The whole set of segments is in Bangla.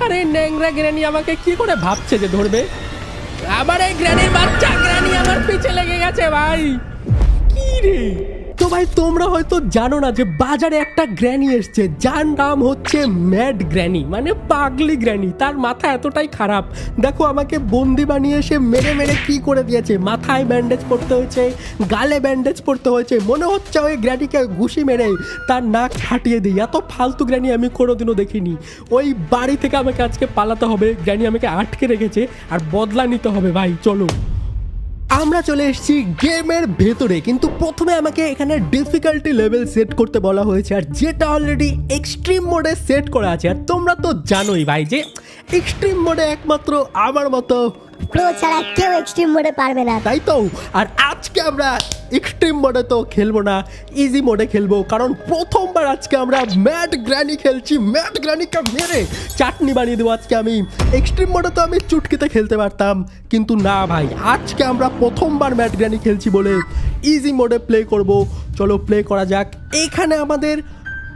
আরে ন্যাংরা গ্র্যানি আমাকে কি করে ভাবছে যে ধরবে? আবার এই গ্র্যানির বাচ্চা গ্র্যানি আমার পিছে লেগে গেছে ভাই। কি রে? তো ভাই তোমরা হয়তো জানো না যে বাজারে একটা গ্র্যানি এসছে যার নাম হচ্ছে ম্যাড গ্র্যানি, মানে পাগলি গ্র্যানি। তার মাথা এতটাই খারাপ, দেখো আমাকে বন্দি বানিয়ে এসে মেরে মেরে কি করে দিয়েছে। মাথায় ব্যান্ডেজ পড়তে হয়েছে, গালে ব্যান্ডেজ পড়তে হয়েছে, মনে হচ্ছে ওই গ্র্যানিকে ঘুষি মেরে তার নাক ফাটিয়ে দিই। এত ফালতু গ্র্যানি আমি কোনোদিনও দেখিনি। ওই বাড়ি থেকে আমাকে আজকে পালাতে হবে, গ্র্যানি আমাকে আটকে রেখেছে আর বদলা নিতে হবে ভাই। চলো আমরা চলে এসেছি গেমের ভেতরে, কিন্তু প্রথমে আমাকে এখানে ডিফিকাল্টি লেভেল সেট করতে বলা হয়েছে, আর যেটা অলরেডি এক্সট্রিম মোডে সেট করা আছে। আর তোমরা তো জানোই ভাই যে এক্সট্রিম মোডে একমাত্র আমার মতো প্রো ছাড়া কেউ এক্সট্রিম মোডে পারবে না, তাই তো। আর আজকে আমরা এক্সট্রিম মোডে তো খেলবো না, ইজি মোডে খেলবো, কারণ প্রথমবার আজকে আমরা ম্যাড গ্র্যানি খেলছি। ম্যাড গ্র্যানিকে মেরে চাটনি বানিয়ে দেবো আজকে আমি। এক্সট্রিম মোডে তো আমি চুটকিতে খেলতে পারতাম, কিন্তু না ভাই, আজকে আমরা প্রথমবার ম্যাড গ্র্যানি খেলছি বলে ইজি মোডে প্লে করব। চলো প্লে করা যাক। এইখানে আমাদের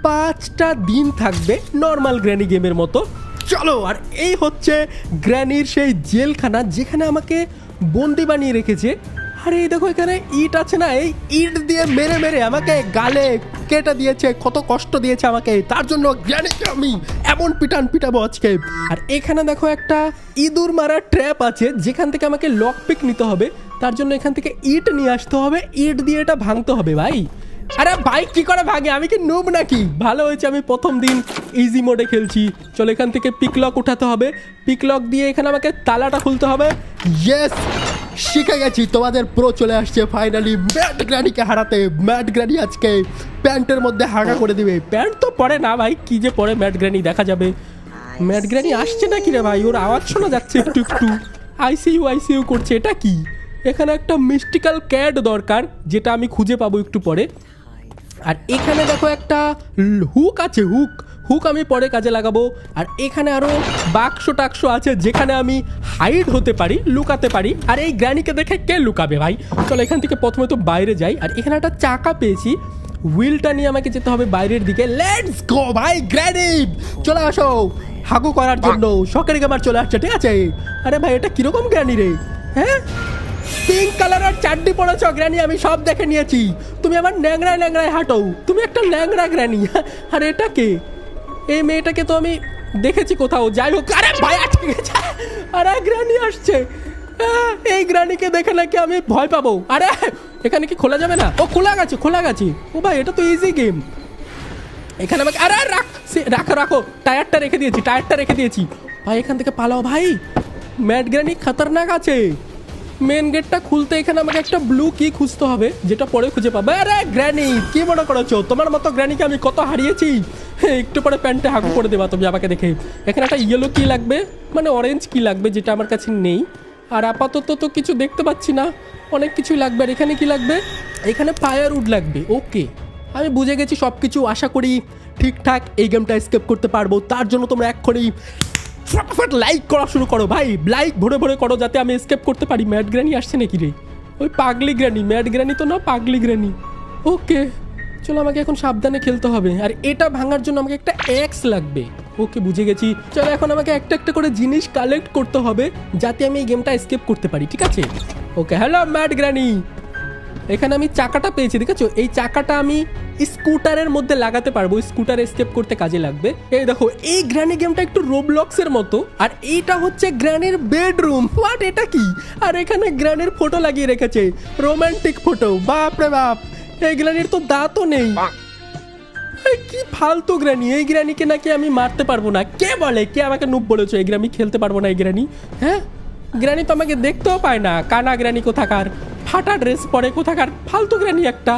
5টা দিন থাকবে নর্মাল গ্র্যানি গেমের মতো। চলো, আর এই হচ্ছে গ্র্যানির সেই জেলখানা যেখানে আমাকে বন্দি বানিয়ে রেখেছে। আরে এই দেখো এখানে ইট আছে না, এই ইট দিয়ে মেরে মেরে আমাকে গালে কেটে দিয়েছে, কত কষ্ট দিয়েছে আমাকে। তার জন্য গ্র্যানিকে আমি এমন পিটান পিটাবো আজকে। আর এখানে দেখো একটা ইঁদুর মারা ট্র্যাপ আছে যেখান থেকে আমাকে লক পিক নিতে হবে। তার জন্য এখান থেকে ইট নিয়ে আসতে হবে, ইট দিয়ে এটা ভাঙতে হবে ভাই। আরে ভাই কি করে ভাগে? আমি কি নুব নাকি? ভালো হয়েছে আমি প্রথম দিন ইজি মোডে খেলছি। চলো এখান থেকে পিকলক উঠাতে হবে, পিকলক দিয়ে এখানে আমাকে তালাটা খুলতে হবে। ইয়েস, শিখে গেছি। তোমাদের প্রো চলে আসছে ফাইনালি ম্যাড গ্র্যানিকে হারাতে। ম্যাড গ্র্যানি আজকে প্যান্টের মধ্যে হাগা করে দিবে। প্যান্ট তো পরে না ভাই, কি যে পরে ম্যাড গ্র্যানি দেখা যাবে। ম্যাড গ্র্যানি আসছে নাকি রে ভাই? ওর আওয়াজ শোনা যাচ্ছে একটু একটু, আইসিইউ আইসিইউ করছে। এটা কি? এখানে একটা মিস্টিক্যাল ক্যাড দরকার, যেটা আমি খুঁজে পাবো একটু পরে। আর এখানে দেখো একটা হুক আছে, হুক আমি পরে কাজে লাগাবো। আর এখানে আরো বাক্স টাক্স আছে যেখানে আমি হাইড হতে পারি, লুকাতে পারি। আর এই গ্র্যানিকে দেখে কে লুকাবে ভাই? চলো এখান থেকে প্রথমে তো বাইরে যাই। আর এখানে একটা চাকা পেয়েছি, হুইলটা নিয়ে আমাকে যেতে হবে বাইরের দিকে। লেটস গো ভাই, গ্র্যানি চলে আসো হাগু করার জন্য। শখের গেমার চলে আসছে, ঠিক আছে? আরে ভাই এটা কিরকম গ্র্যানি রে? হ্যাঁ, পিঙ্ক কালারের চাড্ডি পড়েছ গ্র্যানি, আমি সব দেখে নিয়েছি। তুমি আমার ন্যাংরায় ন্যাংরায় হাঁটো, তুমি একটা ন্যাংরা গ্র্যানি। আর এটা কে? এই মেয়েটাকে তো আমি দেখেছি কোথাও। যাই হোক, আরে ভাই আটকে গেছে। আরে গ্র্যানি আসছে। এই গ্র্যানিকে দেখে নাকি আমি ভয় পাবো? আরে এখানে কি খোলা যাবে না? ও খোলা গেছে, খোলা গেছে। ও ভাই এটা তো ইজি গেম। এখানে আমাকে আরে রাখো রাখো, টায়ারটা রেখে দিয়েছি, টায়ারটা রেখে দিয়েছি ভাই। এখান থেকে পালাও ভাই, ম্যাড গ্র্যানি খতরনাক আছে। মেন গেটটা খুলতে এখানে আমাকে একটা ব্লু কি খুঁজতে হবে, যেটা পরে খুঁজে পাবো। আরে গ্র্যানি কি মনে করেছো? তোমার মতো গ্র্যানিকে আমি কত হারিয়েছি। একটু পরে প্যান্টে হাগু করে দেবা তুমি আমাকে দেখে। এখানে একটা ইয়েলো কি লাগবে, মানে অরেঞ্জ কি লাগবে, যেটা আমার কাছে নেই। আর আপাতত তো কিছু দেখতে পাচ্ছি না, অনেক কিছুই লাগবে। আর এখানে কি লাগবে? এখানে ফায়ারউড লাগবে। ওকে, আমি বুঝে গেছি সব কিছু। আশা করি ঠিকঠাক এই গেমটা স্কেপ করতে পারবো। তার জন্য তোমরা এক্ষুনি ফটাফট লাইক করা শুরু করো ভাই, লাইক ভরে ভরে করো যাতে আমি এসকেপ করতে পারি। ম্যাড গ্র্যানি আসছে নাকি রে? ওই পাগলি গ্র্যানি, ম্যাড গ্র্যানি তো না, পাগলি গ্র্যানি। ওকে চলো, আমাকে এখন সাবধানে খেলতে হবে। আর এটা ভাঙার জন্য আমাকে একটা এক্স লাগবে। ওকে বুঝে গেছি। চলো এখন আমাকে একটা একটা করে জিনিস কালেক্ট করতে হবে যাতে আমি এই গেমটা এসকেপ করতে পারি, ঠিক আছে? ওকে, হ্যালো ম্যাড গ্র্যানি। এখানে আমি চাকাটা পেয়েছি, দেখেছো? এই চাকাটা আমি স্কুটারের মধ্যে লাগাতে পারবো, স্কুটার এসকেপ করতে কাজে লাগবে। এই দেখো, এই গ্র্যানি গেমটা একটু রোবলক্সের মতো। আর এইটা হচ্ছে গ্র্যানির বেডরুম। হোয়াট, এটা কি? আর এখানে গ্র্যানির ফটো লাগিয়ে রেখেছে, রোমান্টিক ফটো। বাপ রে বাপ, এই গ্র্যানির তো দাঁতও নেই। কি ফালতু গ্র্যানি! এই গ্র্যানিকে নাকি আমি মারতে পারবো না। কে বলে? কে আমাকে নুব বলেছো এই গ্র্যানি খেলতে পারবো না? এই গ্র্যানি, হ্যাঁ, গ্র্যানি তো আমাকে দেখতেও পায় না। কানা গ্র্যানি কোথাকার, ফাটা ড্রেস পরে কোথাকার, ফালতু গ্র্যানি একটা।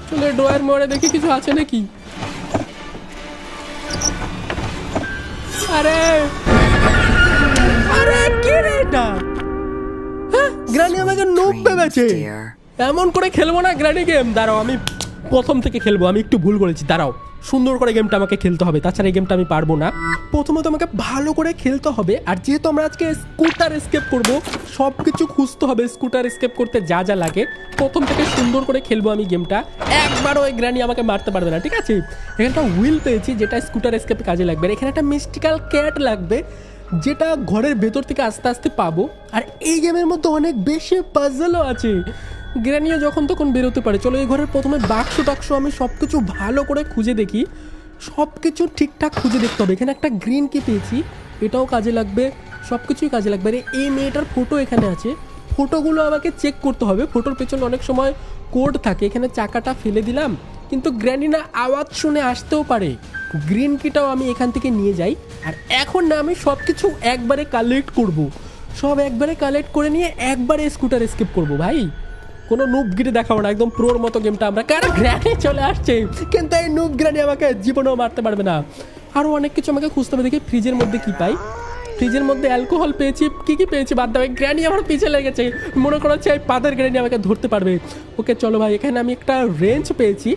চলে ড্রয়ার মোড়ে দেখি কিছু আছে নাকি। আরে আরে কি রে এটা? হ্যাঁ, গ্র্যানি আমাকে নুব ভেবেছে। এমন করে খেলবো না গ্র্যানি গেম। দাঁড়াও, আমি প্রথম থেকে খেলবো। আমি একটু ভুল করেছি, দাঁড়াও। সুন্দর করে গেমটা আমাকে খেলতে হবে, তাছাড়া এই গেমটা আমি পারবো না। প্রথমত আমাকে ভালো করে খেলতে হবে, আর যেহেতু আমরা আজকে স্কুটার এস্কেপ করব, সব কিছু খুঁজতে হবে স্কুটার এস্কেপ করতে যা যা লাগে। প্রথম থেকে সুন্দর করে খেলবো আমি গেমটা, একবারও ওই গ্র্যানি আমাকে মারতে পারবে না, ঠিক আছে? এখানে একটা হুইল পেয়েছি যেটা স্কুটার এস্কেপে কাজে লাগবে, আর এখানে একটা মিস্টিক্যাল ক্যাট লাগবে যেটা ঘরের ভেতর থেকে আস্তে আস্তে পাবো। আর এই গেমের মধ্যে অনেক বেশি পাজলও আছে, গ্র্যানিও যখন তখন বেরোতে পারে। চলো এই ঘরের প্রথমে বাক্স টাক্স আমি সব কিছু ভালো করে খুঁজে দেখি, সব কিছু ঠিকঠাক খুঁজে দেখতে হবে। এখানে একটা গ্রিন কি পেয়েছি, এটাও কাজে লাগবে, সব কিছুই কাজে লাগবে। আরে এই মেয়েটার ফটো এখানে আছে, ফটোগুলো আমাকে চেক করতে হবে। ফটোর পেছনে অনেক সময় কোড থাকে। এখানে চাকাটা ফেলে দিলাম, কিন্তু গ্র্যানি না আওয়াজ শুনে আসতেও পারে। গ্রিন কিটাও আমি এখান থেকে নিয়ে যাই। আর এখন না আমি সব কিছু একবারে কালেক্ট করব, সব একবারে কালেক্ট করে নিয়ে একবারে স্কুটার এস্কেপ করব ভাই। কোনো নুব গিটে দেখাবো না, একদম প্রোর মতো গেমটা আমরা। কারণ গ্র্যানি চলে আসছে, কিন্তু এই নুব গ্র্যানি আমাকে জীবনেও মারতে পারবে না। আরও অনেক কিছু আমাকে খুঁজতে হবে। দেখি ফ্রিজের মধ্যে কি পাই। ফ্রিজের মধ্যে অ্যালকোহল পেয়েছি, কি পেয়েছি বাদ দাও। গ্র্যানি আমার পিছে লেগেছে, মনে করা হচ্ছে এই পাদের গ্র্যানি আমাকে ধরতে পারবে। ওকে চলো ভাই, এখানে আমি একটা রেঞ্জ পেয়েছি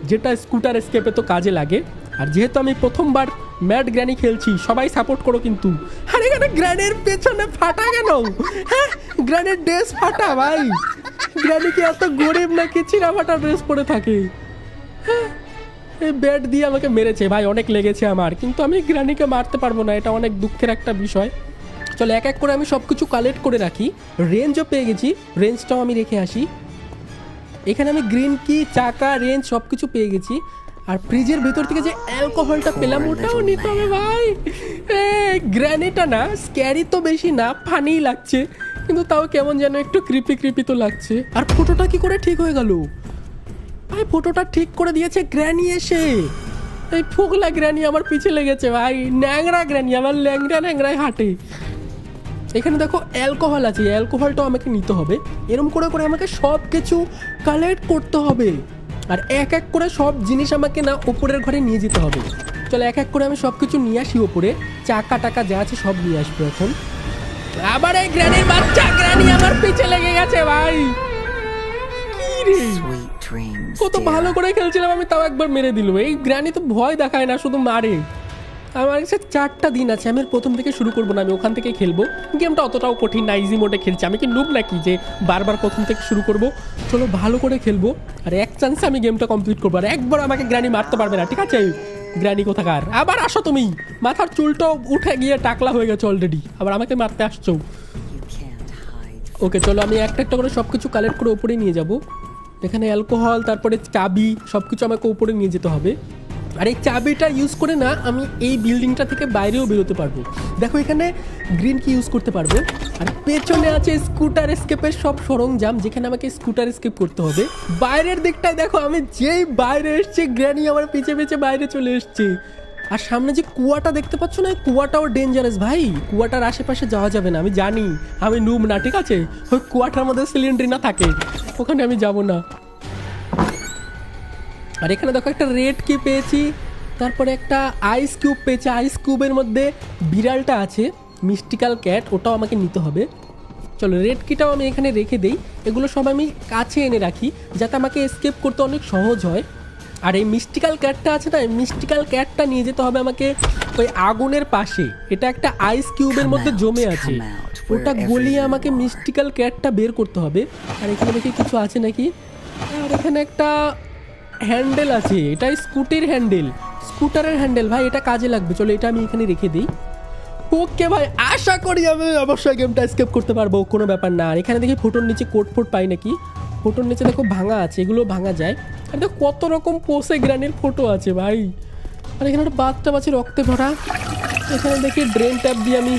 যেটা স্কুটার এস্কেপে তো কাজে লাগে। আর যেহেতু আমি প্রথমবার ম্যাড গ্র্যানি খেলছি, সবাই সাপোর্ট করো কিন্তু। আর এখানে গ্র্যানির পেছনে ফাটা কেন? হ্যাঁ, গ্র্যানির ড্রেস ফাটা ভাই। গ্র্যানি কি এত গরিব নাকি চিরা ফাটা ড্রেস পরে থাকে? হ্যাঁ, এই ব্যাট দিয়ে আমাকে মেরেছে ভাই, অনেক লেগেছে আমার, কিন্তু আমি গ্র্যানিকে মারতে পারবো না, এটা অনেক দুঃখের একটা বিষয়। চলো এক এক করে আমি সব কিছু কালেক্ট করে রাখি। রেঞ্জও পেয়ে গেছি, রেঞ্জটাও আমি রেখে আসি। এখানে আমি গ্রিন কি, চাকা, রেঞ্জ সব কিছু পেয়ে গেছি। আর ফ্রিজের ভেতর থেকে যে অ্যালকোহলটা পেলাম ওটাও নিতে হবে ভাই। গ্র্যানিটা না স্ক্যারি তো বেশি না, ফানি লাগছে, কিন্তু তাও কেমন যেন একটু ক্রিপি তো লাগছে। আর ফটোটা কি করে ঠিক হয়ে গেল ভাই? ফটোটা ঠিক করে দিয়েছে গ্র্যানি এসে। এই ফুগলা গ্র্যানি আমার পিছে লেগেছে ভাই, ন্যাংরা গ্র্যানি আমার ন্যাংরায় হাঁটে। এখানে দেখো অ্যালকোহল আছে, অ্যালকোহলটাও আমাকে নিতে হবে। এরকম করে করে আমাকে সব কিছু কালেক্ট করতে হবে, আর এক এক করে সব জিনিস আমাকে না ওপরের ঘরে নিয়ে যেতে হবে। চলো এক এক করে আমি সব কিছু নিয়ে আসি ওপরে, চাকা টাকা যা আছে সব নিয়ে আসবো এখন। আবার এই গ্র্যানির বাচ্চা গ্র্যানি আমার পিছে লেগে গেছে ভাই। কি রে, কত ভালো করে খেলছিলাম আমি, তাও একবার মেরে দিল। এই গ্র্যানি তো ভয় দেখায় না, শুধু মারে। আমার কাছে 4টা দিন আছে, আমি প্রথম থেকে শুরু করবো না, আমি ওখান থেকে খেলবো। গেমটা অতটাও কঠিন না, ইজি মোডে খেলছি। আমি কি নুব নাকি যে বারবার প্রথম থেকে শুরু করব? চলো ভালো করে খেলবো, আর এক চান্সে আমি গেমটা কমপ্লিট করবো। আর একবার আমাকে গ্র্যানি মারতে পারবে না, ঠিক আছে? গ্র্যানি কোথাকার, আবার আসো তুমি। মাথার চুলটাও উঠে গিয়ে টাকলা হয়ে গেছে অলরেডি, আবার আমাকে মারতে আসছো। ওকে চলো আমি একটা একটা করে সব কিছু কালেক্ট করে উপরে নিয়ে যাব। এখানে অ্যালকোহল, তারপরে চাবি, সব কিছু আমাকে উপরে নিয়ে যেতে হবে। আর এই চাবিটা ইউজ করে না আমি এই বিল্ডিংটা থেকে বাইরেও বেরোতে পারবো। দেখো এখানে গ্রিন কি ইউজ করতে পারবো। আর পেছনে আছে স্কুটার এস্কেপের সব সরঞ্জাম, যেখানে আমাকে স্কুটার এস্কেপ করতে হবে। বাইরের দিকটায় দেখো, আমি যেই বাইরে এসছি গ্র্যানি আমার পিছে পিছে বাইরে চলে এসছে। আর সামনে যে কুয়াটা দেখতে পাচ্ছ না, এই কুয়াটাও ডেঞ্জারাস ভাই। কুয়াটার আশেপাশে যাওয়া যাবে না, আমি জানি, আমি নুব না, ঠিক আছে? ওই কুয়াটার মধ্যে সিলিন্ডার না থাকে, ওখানে আমি যাব না। আর এখানে দেখো একটা রেড কি পেয়েছি, তারপরে একটা আইস কিউব পেয়েছি। আইস কিউবের মধ্যে বিড়ালটা আছে, মিস্টিক্যাল ক্যাট, ওটাও আমাকে নিতে হবে। চলো রেড কিটাও আমি এখানে রেখে দেই। এগুলো সব আমি কাছে এনে রাখি যাতে আমাকে এসকেপ করতে অনেক সহজ হয়। আর এই মিস্টিক্যাল ক্যাটটা আছে না, এই মিস্টিক্যাল ক্যাটটা নিয়ে যেতে হবে আমাকে ওই আগুনের পাশে। এটা একটা আইস কিউবের মধ্যে জমে আছে, ওটা গলিয়ে আমাকে মিস্টিক্যাল ক্যাটটা বের করতে হবে। আর এখানে দেখি কিছু আছে নাকি। আর এখানে একটা হ্যান্ডেল আছে, এটা স্কুটির হ্যান্ডেল, স্কুটারের হ্যান্ডেল ভাই, এটা কাজে লাগবে। চলো এটা আমি এখানে রেখে দিই। ওকে ভাই, আশা করি আমি অবশ্যই গেমটা এসকেপ করতে পারবো, কোনো ব্যাপার না। আর এখানে দেখি ফটোর নিচে কোট ফোট পাই নাকি। ফটোর নিচে দেখো ভাঙা আছে, এগুলো ভাঙা যায়। আর দেখো কত রকম পোষে গ্রানির ফটো আছে ভাই। আর এখানে একটা বাচ্চা আছে রক্তে ভরা। এখানে দেখি ড্রেন ট্যাপ দিয়ে আমি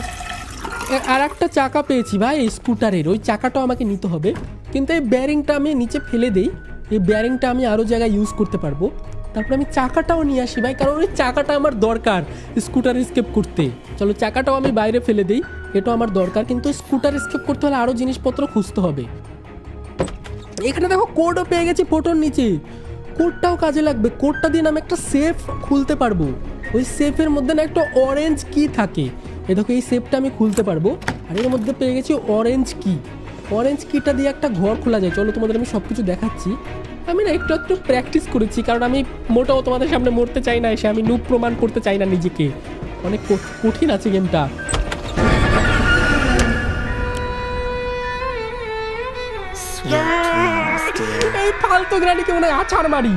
আর একটা চাকা পেয়েছি ভাই স্কুটারের, ওই চাকাটাও আমাকে নিতে হবে। কিন্তু এই ব্যারিংটা আমি নিচে ফেলে দিই, এই ব্যারিংটা আমি আরও জায়গায় ইউজ করতে পারবো। তারপরে আমি চাকাটাও নিয়ে আসি ভাই, কারণ ওই চাকাটা আমার দরকার স্কুটার স্কেপ করতে। চলো চাকাটাও আমি বাইরে ফেলে দিই, এটাও আমার দরকার। কিন্তু স্কুটার স্কেপ করতে হলে আরও জিনিসপত্র খুঁজতে হবে। এখানে দেখো কোডও পেয়ে গেছি ফটোর নিচে, কোডটাও কাজে লাগবে। কোডটা দিয়ে আমি একটা সেফ খুলতে পারবো। ওই সেফের মধ্যে না একটা অরেঞ্জ কি থাকে, এই দেখো এই সেফটা আমি খুলতে পারবো। আর এর মধ্যে পেয়ে গেছি অরেঞ্জ কি, অরেঞ্জ কিটা দিয়ে একটা ঘর খোলা যায়। চলো তোমাদের আমি সব কিছু দেখাচ্ছি। আমি না একটু একটু প্র্যাকটিস করেছি, কারণ আমি মোটেও তোমাদের সামনে মরতে চাই না, এসে আমি নুব প্রমাণ করতে চাই না নিজেকে। অনেক কঠিন আছে গেমটা। এই ফালতু গ্রানিকে মনে হয় আছাড় মারি,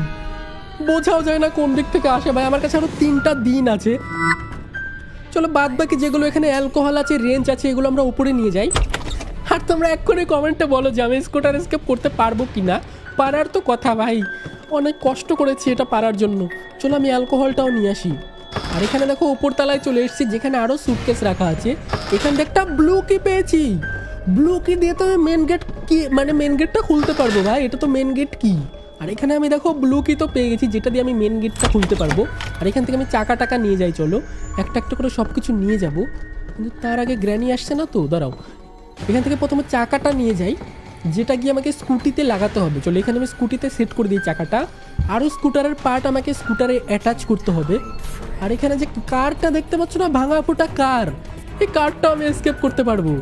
বোঝাও যায় না কোন দিক থেকে আসে ভাই। আমার কাছে আরো 3টা দিন আছে। চলো বাদ বাকি যেগুলো এখানে অ্যালকোহল আছে, রেঞ্জ আছে, এগুলো আমরা উপরে নিয়ে যাই। আর তোমরা এক্ষুনি কমেন্টে বলো যে আমি স্কুটার এসকেপ করতে পারবো কি না। পারার তো কথা ভাই, অনেক কষ্ট করেছি এটা পারার জন্য। চলো আমি অ্যালকোহলটাও নিয়ে আসি। আর এখানে দেখো উপরতলায় চলে এসেছি, যেখানে আরও স্যুটকেস রাখা আছে। এখান থেকে একটা ব্লু কি পেয়েছি। ব্লু কি দিয়ে তো আমি মেন গেট কি মানে মেন গেটটা খুলতে পারবো ভাই, এটা তো মেন গেট কি। আর এখানে আমি দেখো ব্লু কি তো পেয়ে গেছি, যেটা দিয়ে আমি মেন গেটটা খুলতে পারবো। আর এখান থেকে আমি চাকা টাকা নিয়ে যাই। চলো একটা একটা করে সব কিছু নিয়ে যাব, কিন্তু তার আগে গ্র্যানি আসছে না তো, দাঁড়াও। এখান থেকে প্রথমে চাকাটা নিয়ে যাই, যেটা গিয়ে আমাকে স্কুটিতে লাগাতে হবে। চলো এখানে আমি স্কুটিতে সেট করে দিই চাকাটা। আরও স্কুটারের পার্ট আমাকে স্কুটারে অ্যাটাচ করতে হবে। আর এখানে যে কারটা দেখতে পাচ্ছ না, ভাঙা ফোটা কার, এই কারটা আমি এসকেপ করতে পারবো।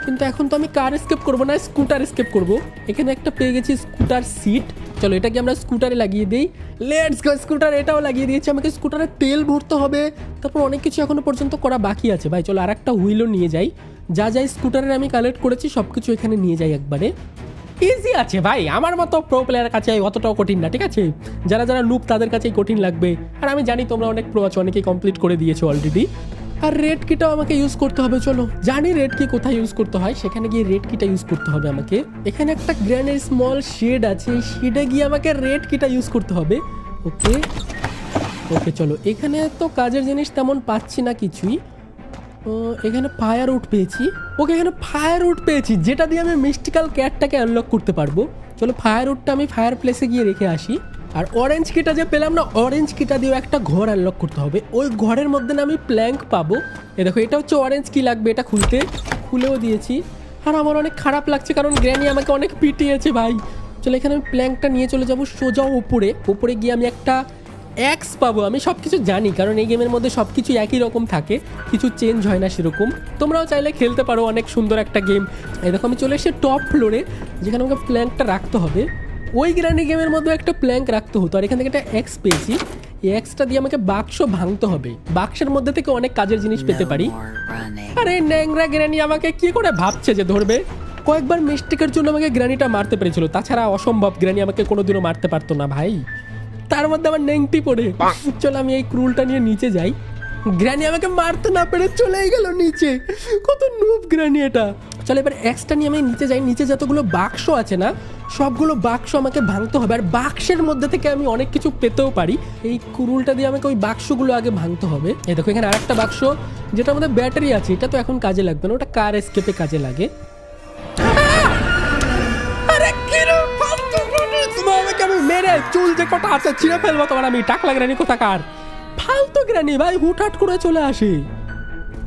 কিন্তু এখন তো আমি কার এসকেপ করবো না, স্কুটার এসকেপ করবো। এখানে একটা পেয়ে গেছি স্কুটার সিট। চলো এটাকে আমরা স্কুটারে লাগিয়ে দিই। লেটস গো, স্কুটার এটাও লাগিয়ে দিয়েছি। আমাকে স্কুটারে তেল ভরতে হবে, তারপর অনেক কিছু এখনো পর্যন্ত করা বাকি আছে ভাই। চলো আর একটা হুইলও নিয়ে যাই। যা যাই স্কুটারের আমি কালেক্ট করেছি সব কিছু এখানে নিয়ে যাই একবারে। ইজি আছে ভাই, আমার মতো প্রো প্লেয়ারের কাছে অতটাও কঠিন না, ঠিক আছে? যারা যারা নুব তাদের কাছেই কঠিন লাগবে। আর আমি জানি তোমরা অনেক প্রো আছো, অনেকেই কমপ্লিট করে দিয়েছো অলরেডি। আর রেড কিটাও আমাকে ইউজ করতে হবে। চলো জানি রেড কি কোথায় ইউজ করতে হয়, সেখানে গিয়ে রেড কিটা ইউজ করতে হবে আমাকে। এখানে একটা গ্র্যানের স্মল শেড আছে, এই শেডে গিয়ে আমাকে রেড কিটা ইউজ করতে হবে। ওকে ওকে, চলো এখানে তো কাজের জিনিস তেমন পাচ্ছি না কিছুই। এখানে ফায়ার উড পেয়েছি। ওকে, এখানে ফায়ার উড পেয়েছি, যেটা দিয়ে আমি মিস্টিক্যাল ক্যাটটাকে আনলক করতে পারবো। চলো ফায়ার উডটা আমি ফায়ার প্লেসে গিয়ে রেখে আসি। আর অরেঞ্জ কিটা যে পেলাম না, অরেঞ্জ কিটা দিয়েও একটা ঘর আনলক করতে হবে। ওই ঘরের মধ্যে না আমি প্ল্যাঙ্ক পাবো। এ দেখো, এটা হচ্ছে অরেঞ্জ কি লাগবে, এটা খুলতে, খুলেও দিয়েছি। আর আমার অনেক খারাপ লাগছে, কারণ গ্র্যানি আমাকে অনেক পিটিয়েছে ভাই। চলো এখানে আমি প্ল্যাঙ্কটা নিয়ে চলে যাবো সোজা উপরে গিয়ে আমি একটা এক্স পাবো। আমি সব কিছু জানি, কারণ এই গেমের মধ্যে সব কিছু একই রকম থাকে, কিছু চেঞ্জ হয় না সেরকম। তোমরাও চাইলে খেলতে পারো, অনেক সুন্দর একটা গেম। এই দেখো আমি চলে এসেছি টপ ফ্লোরে, যেখানে আমাকে প্ল্যাঙ্কটা রাখতে হবে। ওই গ্র্যানি গেমের মধ্যে একটা প্ল্যাঙ্ক রাখতে হতো। আর এখান থেকে একটা এক্স পেয়েছি, এই এক্সটা দিয়ে আমাকে বাক্স ভাঙতে হবে। বাক্সের মধ্যে থেকে অনেক কাজের জিনিস পেতে পারি। আরে ন্যাংরা গ্র্যানি আমাকে কি করে ভাবছে যে ধরবে। কয়েকবার মিস্টেকের জন্য আমাকে গ্র্যানিটা মারতে পেরেছিল, তাছাড়া অসম্ভব গ্র্যানি আমাকে কোনোদিনও মারতে পারতো না ভাই। তার মধ্যে আমার নেংটি পড়ে। চলো আমি এই ক্রুলটা নিয়ে নিচে যাই। গ্র্যানি আমাকে মারতে না পেরে চলেই গেল নিচে। কত নুব গ্র্যানি এটা। চলো এবার এক্সটা নিয়ে আমি নিচে যাই। নিচে যতগুলো বাক্স আছে না, সবগুলো বাক্স আমাকে ভাঙতে হবে। আর বাক্সের মধ্যে থেকে আমি অনেক কিছু পেতেও পারি। এই কুরুলটা দিয়ে আমাকে ওই বাক্সগুলো আগে ভাঙতে হবে। এই দেখো এখানে আরেকটা বাক্স, যেটার মধ্যে ব্যাটারি আছে। এটা তো এখন কাজে লাগবে না, ওটা কার এসকেপে কাজে লাগে। আমি মেরে চুল যে কটা আছে ছিঁড়ে ফেলবো তোমার। আমি টাকলা গ্রানি কোথাকার, ফালতু গ্রানি ভাই, হুটহাট করে চলে আসে।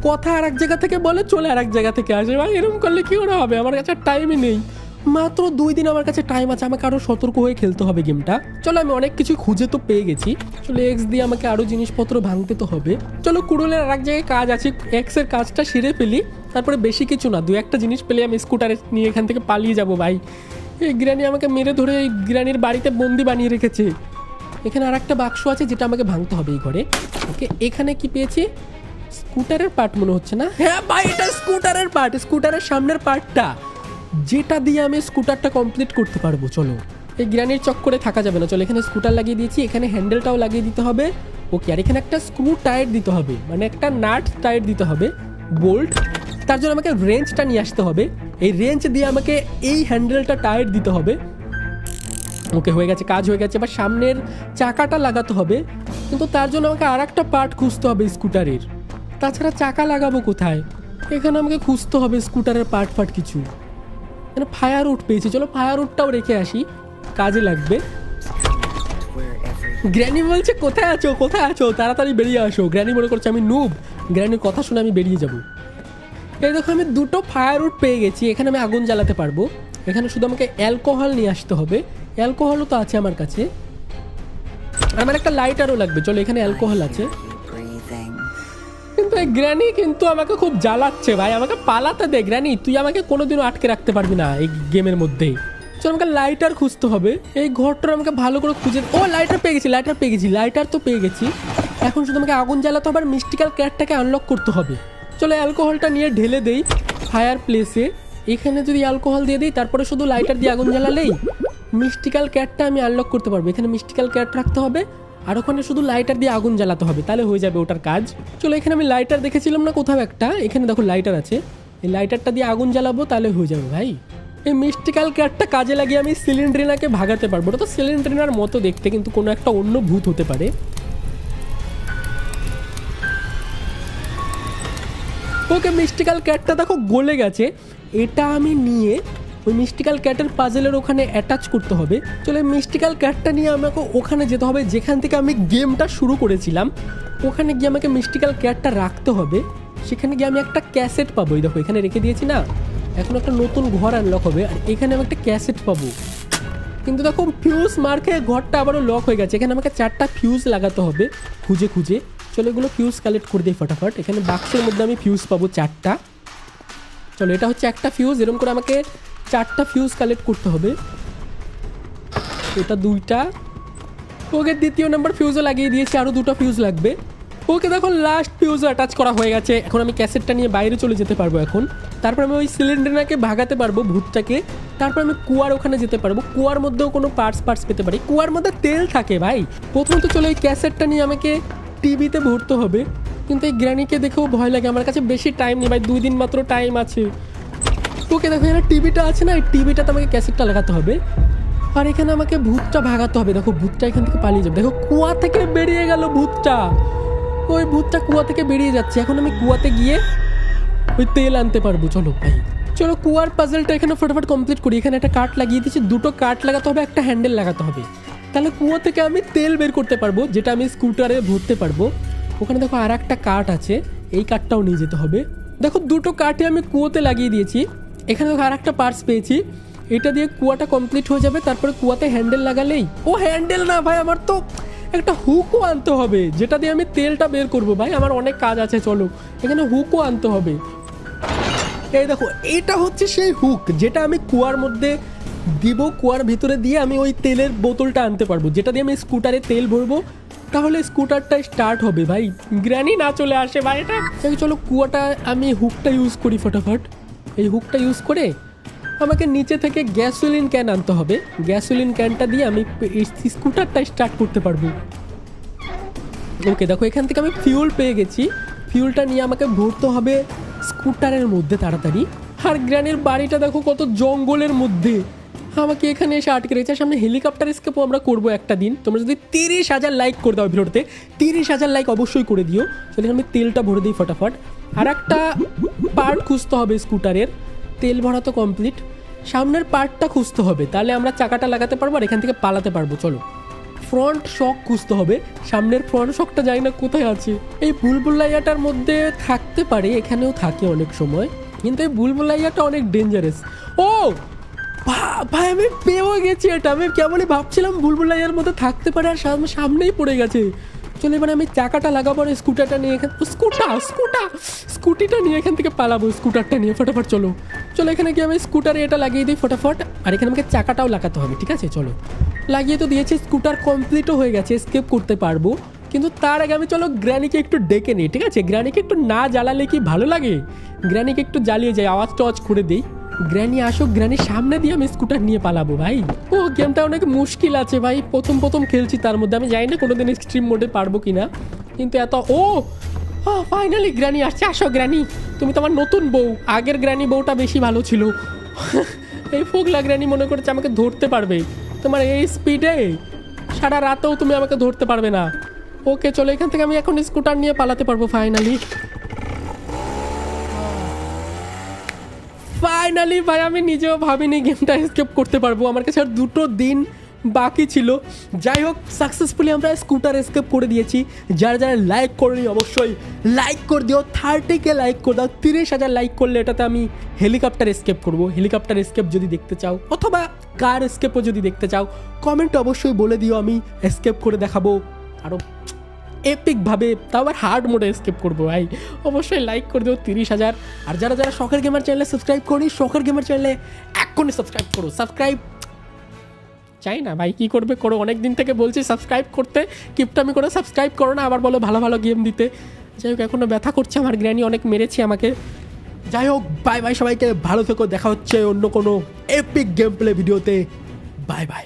কথা আর এক জায়গা থেকে বলে, চলে আর এক জায়গা থেকে আসে ভাই। এরকম করলে কি করে হবে? আমার কাছে টাইমই নেই, মাত্র 2 দিন আমার কাছে টাইম আছে। আমাকে আরো সতর্ক হয়ে খেলতে হবে গেমটা। চলো আমি অনেক কিছু খুঁজে তো পেয়ে গেছি। চলো এক্স দিয়ে আমাকে আরো জিনিসপত্র ভাঙতে তো হবে। চলো কুড়ুলের আর এক জায়গায় কাজ আছে, এক্স এর কাজটা সেরে ফেলি। তারপরে বেশি কিছু না, 2-1টা জিনিস পেলে আমি স্কুটারে নিয়ে এখান থেকে পালিয়ে যাবো ভাই। এই গ্রানি আমাকে মেরে ধরে এই গ্রানির বাড়িতে বন্দি বানিয়ে রেখেছে। এখানে আর একটা বাক্স আছে, যেটা আমাকে ভাঙতে হবে এই ঘরে। ওকে, এখানে কি পেয়েছি? স্কুটারের পার্ট মনে হচ্ছে না? হ্যাঁ ভাই, এটা স্কুটারের পার্ট, স্কুটারের সামনের পার্টটা, যেটা দিয়ে আমি স্কুটারটা কমপ্লিট করতে পারবো। চলো এই গ্রানির চক্করে থাকা যাবে না। চলো এখানে স্কুটার লাগিয়ে দিয়েছি, এখানে হ্যান্ডেলটাও লাগিয়ে দিতে হবে। ওকে, আর এখানে একটা স্ক্রু টায়ার দিতে হবে, মানে একটা নাট টায়ার দিতে হবে, বোল্ট। তার জন্য আমাকে রেঞ্জটা নিয়ে আসতে হবে। এই রেঞ্জ দিয়ে আমাকে এই হ্যান্ডেলটা টায়ার দিতে হবে। ওকে, হয়ে গেছে, কাজ হয়ে গেছে। এবার সামনের চাকাটা লাগাতে হবে, কিন্তু তার জন্য আমাকে আর একটা পার্ট খুঁজতে হবে স্কুটারের। তাছাড়া চাকা লাগাবো কোথায়? এখানে আমাকে খুঁজতে হবে স্কুটারের পার্ট কিছু। এখানে ফায়ার উড পেয়েছি, চলো ফায়ার উডটাও রেখে আসি, কাজে লাগবে। গ্র্যানি বলছে কোথায় আছো, কোথায় আছো, তাড়াতাড়ি বেরিয়ে আসো। গ্র্যানি মনে করছে আমি নুব, গ্র্যানির কথা শুনে আমি বেরিয়ে যাবো। এই দেখো আমি 2টো ফায়ার উড পেয়ে গেছি, এখানে আমি আগুন জ্বালাতে পারবো। এখানে শুধু আমাকে অ্যালকোহল নিয়ে আসতে হবে, অ্যালকোহলও তো আছে আমার কাছে। আমার একটা লাইটারও লাগবে। চলো এখানে অ্যালকোহল আছে। কিন্তু এই গ্র্যানি কিন্তু আমাকে খুব জ্বালাচ্ছে ভাই, আমাকে পালাতে দে গ্র্যানি। তুই আমাকে কোনোদিনও আটকে রাখতে পারবি না এই গেমের মধ্যে। চলো আমাকে লাইটার খুঁজতে হবে। এই ঘরটা আমাকে ভালো করে খুঁজে, ও লাইটার পেয়ে গেছি, লাইটার তো পেয়ে গেছি। এখন শুধু আমাকে আগুন জ্বালাতে হবে আর মিস্টিক্যাল ক্যাটটাকে আনলক করতে হবে। চলো অ্যালকোহলটা নিয়ে ঢেলে দেই ফায়ার প্লেসে। এখানে যদি অ্যালকোহল দিয়ে দিই তারপরে শুধু লাইটার দিয়ে আগুন জ্বালালেই মিস্টিক্যাল ক্যাটটা আমি আনলক করতে পারবো। এখানে মিস্টিক্যাল ক্যাট রাখতে হবে আর ওখানে শুধু লাইটার দিয়ে আগুন জ্বালাতে হবে, তাহলে হয়ে যাবে ওটার কাজ। চলো এখানে আমি লাইটার দেখেছিলাম না কোথাও একটা, এখানে দেখো লাইটার আছে, এই লাইটারটা দিয়ে আগুন জ্বালাবো তাহলে হয়ে যাবে ভাই। এই মিস্টিক্যাল ক্যাটটা কাজে লাগিয়ে আমি সিলিন্ড্রিনাকে ভাগাতে পারবো। ওটা তো সিলিন্ড্রিনার মতো দেখতে, কিন্তু কোনো একটা অন্য ভূত হতে পারে। ওকে মিস্টিক্যাল ক্যাটটা দেখো গলে গেছে, এটা আমি নিয়ে ওই মিস্টিক্যাল ক্যাটের পাজেলের ওখানে অ্যাটাচ করতে হবে। চলো মিস্টিক্যাল ক্যাটটা নিয়ে আমাকে ওখানে যেতে হবে যেখান থেকে আমি গেমটা শুরু করেছিলাম। ওখানে গিয়ে আমাকে মিস্টিক্যাল ক্যাটটা রাখতে হবে। সেখানে গিয়ে আমি একটা ক্যাসেট পাবো, এই দেখো এখানে রেখে দিয়েছি না। এখন একটা নতুন ঘর আনলক হবে আর এখানে আমি একটা ক্যাসেট পাবো। কিন্তু দেখো ফিউজ মার খেয়ে ঘরটা আবারও লক হয়ে গেছে। এখানে আমাকে 4টা ফিউজ লাগাতে হবে খুঁজে খুঁজে। চলো এগুলো ফিউজ কালেক্ট করে দিই ফটাফট। এখানে বাক্সের মধ্যে আমি ফিউজ পাবো 4টা। চলো এটা হচ্ছে একটা ফিউজ, এরকম করে আমাকে 4টা ফিউজ কালেক্ট করতে হবে। এটা 2টা। ওকে দ্বিতীয় নাম্বার ফিউজও লাগিয়ে দিয়েছি, আরও 2টা ফিউজ লাগবে। ওকে দেখো লাস্ট ফিউজও অ্যাটাচ করা হয়ে গেছে। এখন আমি ক্যাসেটটা নিয়ে বাইরে চলে যেতে পারবো এখন। তারপর আমি ওই সিলিন্ডারটাকে ভাগাতে পারবো ভূতটাকে। তারপর আমি কুয়ার ওখানে যেতে পারবো, কুয়ার মধ্যেও কোনো পার্টস পেতে পারি। কুয়ার মধ্যে তেল থাকে ভাই। প্রথমত চলো এই ক্যাসেটটা নিয়ে আমাকে টিভিতে ভরতে হবে, কিন্তু এই গ্র্যানিকে দেখেও ভয় লাগে। আমার কাছে বেশি টাইম নেই ভাই, 2 দিন মাত্র টাইম আছে। ওকে দেখো এখানে টিভিটা আছে না, এই টিভিটাতে আমাকে ক্যাসেটটা লাগাতে হবে আর এখানে আমাকে ভূতটা ভাগাতে হবে। দেখো ভূতটা এখান থেকে পালিয়ে যাবে, দেখো কুয়া থেকে বেরিয়ে গেল ভূতটা। ওই ভূতটা কুয়া থেকে বেরিয়ে যাচ্ছে। এখন আমি কুয়াতে গিয়ে ওই তেল আনতে পারবো। চলো ভাই চলো কুয়ার পাজলটা এখানে ফটাফট কমপ্লিট করি। এখানে একটা কাঠ লাগিয়ে দিচ্ছি, 2টো কাঠ লাগাতে হবে, একটা হ্যান্ডেল লাগাতে হবে। তাহলে কুয়া থেকে আমি তেল বের করতে পারবো, যেটা আমি স্কুটারে ভরতে পারবো। ওখানে দেখো আর একটা কাঠ আছে, এই কাঠটাও নিয়ে যেতে হবে। দেখো 2টো কাঠে আমি কুয়োতে লাগিয়ে দিয়েছি। এখানে দেখো আর একটা পার্টস পেয়েছি, এটা দিয়ে কুয়াটা কমপ্লিট হয়ে যাবে। তারপরে কুয়াতে হ্যান্ডেল লাগালেই, ও হ্যান্ডেল না ভাই, আমার তো একটা হুকও আনতে হবে যেটা দিয়ে আমি তেলটা বের করবো। ভাই আমার অনেক কাজ আছে, চলো এখানে হুকও আনতে হবে। এই দেখো এটা হচ্ছে সেই হুক যেটা আমি কুয়ার মধ্যে দিব, কুয়ার ভিতরে দিয়ে আমি ওই তেলের বোতলটা আনতে পারবো, যেটা দিয়ে আমি স্কুটারে তেল ভরবো। তাহলে স্কুটারটা স্টার্ট হবে ভাই, গ্র্যানি না চলে আসে ভাই। এটা চলো কুয়াটা আমি হুকটা ইউজ করি ফটাফট। এই হুকটা ইউজ করে আমাকে নিচে থেকে গ্যাসোলিন ক্যান আনতে হবে। গ্যাসোলিন ক্যানটা দিয়ে আমি স্কুটারটা স্টার্ট করতে পারবো। ওকে দেখো এখান থেকে আমি ফিউল পেয়ে গেছি, ফিউলটা নিয়ে আমাকে ভরতে হবে স্কুটারের মধ্যে তাড়াতাড়ি। আর গ্র্যানির বাড়িটা দেখো কত জঙ্গলের মধ্যে, আমাকে এখানে এসে আটকে রয়েছে। সামনে হেলিকপ্টার স্কেপও আমরা করবো একটা দিন। তোমরা যদি 30,000 লাইক করে দাও ভিডিওতে, 30,000 লাইক অবশ্যই করে দিও। চলে আমি তেলটা ভরে দিই ফটাফট। আর একটা পার্ট খুঁজতে হবে স্কুটারের, তেল ভরা তো কমপ্লিট, সামনের পার্টটা খুঁজতে হবে, তাহলে আমরা চাকাটা লাগাতে পারবো আর এখান থেকে পালাতে পারবো। চলো ফ্রন্ট শক খুঁজতে হবে, সামনের ফ্রন্ট শকটা জানি না কোথায় আছে। এই বুলবুলাইয়াটার মধ্যে থাকতে পারে, এখানেও থাকে অনেক সময়, কিন্তু এই বুলবুলাইয়াটা অনেক ডেঞ্জারাস। ও ভাই আমি পেয়েও গেছি এটা, আমি কেমনই ভাবছিলাম বুলবুলাইয়ার মধ্যে থাকতে পারে আর সামনেই পড়ে গেছে। চলো এবার আমি চাকাটা লাগাবো আর স্কুটারটা নিয়ে স্কুটিটা নিয়ে এখান থেকে পালাবো, স্কুটারটা নিয়ে ফটাফট। চলো এখানে গিয়ে আমি স্কুটারে এটা লাগিয়ে দিই ফটাফট। আর এখানে আমাকে চাকাটাও লাগাতে হবে, ঠিক আছে? চলো লাগিয়ে তো দিয়েছি, স্কুটার কমপ্লিটও হয়ে গেছে, স্কেপ করতে পারবো। কিন্তু তার আগে আমি চলো গ্র্যানিকে একটু ডেকে নিই, ঠিক আছে? গ্র্যানিকে একটু না জ্বালালে কি ভালো লাগে? গ্র্যানিকে একটু জ্বালিয়ে যাই, আওয়াজ টাওয়াজ করে দিই। গ্র্যানি আসুক, গ্র্যানির সামনে দিয়ে আমি স্কুটার নিয়ে পালাবো ভাই। ও গেমটা অনেক মুশকিল আছে ভাই, প্রথম খেলছি, তার মধ্যে আমি জানি না কোনোদিন এক্সট্রিম মোডে পারবো কিনা। কিন্তু এত ফাইনালি গ্র্যানি আসছে। আসো গ্র্যানি, তুমি তো আমার নতুন বউ, আগের গ্র্যানি বউটা বেশি ভালো ছিল। এই ফোগলা গ্র্যানি মনে করছে আমাকে ধরতে পারবে, তোমার এই স্পিডে সারা রাতেও তুমি আমাকে ধরতে পারবে না। ওকে চলো এখান থেকে আমি এখন স্কুটার নিয়ে পালাতে পারবো ফাইনালি ভাই। আমি নিজেও ভাবিনি গেমটা এসকেপ করতে পারবো, আমার কাছে আর 2টো দিন বাকি ছিল। যাই হোক সাকসেসফুলি আমরা স্কুটার এসকেপ করে দিয়েছি। যারা লাইক করেনি অবশ্যই লাইক করে দিও, 30K লাইক করে দাও। 30,000 লাইক করলে এটাতে আমি হেলিকপ্টার এসকেপ করবো। হেলিকপ্টার এসকেপ যদি দেখতে চাও অথবা কার এসকেপও যদি দেখতে চাও কমেন্টে অবশ্যই বলে দিও, আমি এসকেপ করে দেখাবো আরও এপিকভাবে, তাও আবার হার্ড মোডে এসকেপ করবো ভাই। অবশ্যই লাইক করে দিও 30,000। আর যারা শখের গেমার চ্যানেলে সাবস্ক্রাইব করি, শখের গেমার চ্যানেলে এক্ষুনি সাবস্ক্রাইব করো, সাবস্ক্রাইব চাই না ভাই, কি করবে করো, অনেক দিন থেকে বলছি সাবস্ক্রাইব করতে, কিপটামি করে সাবস্ক্রাইব করো না, আবার বলো ভালো ভালো গেম দিতে। যাই হোক এখনও ব্যথা করছে, আমার গ্র্যানি অনেক মেরেছে আমাকে। যাই হোক বাই বাই সবাইকে, ভালো থেকো, দেখা হচ্ছে অন্য কোনো এপিক গেম প্লে ভিডিওতে। Bye bye.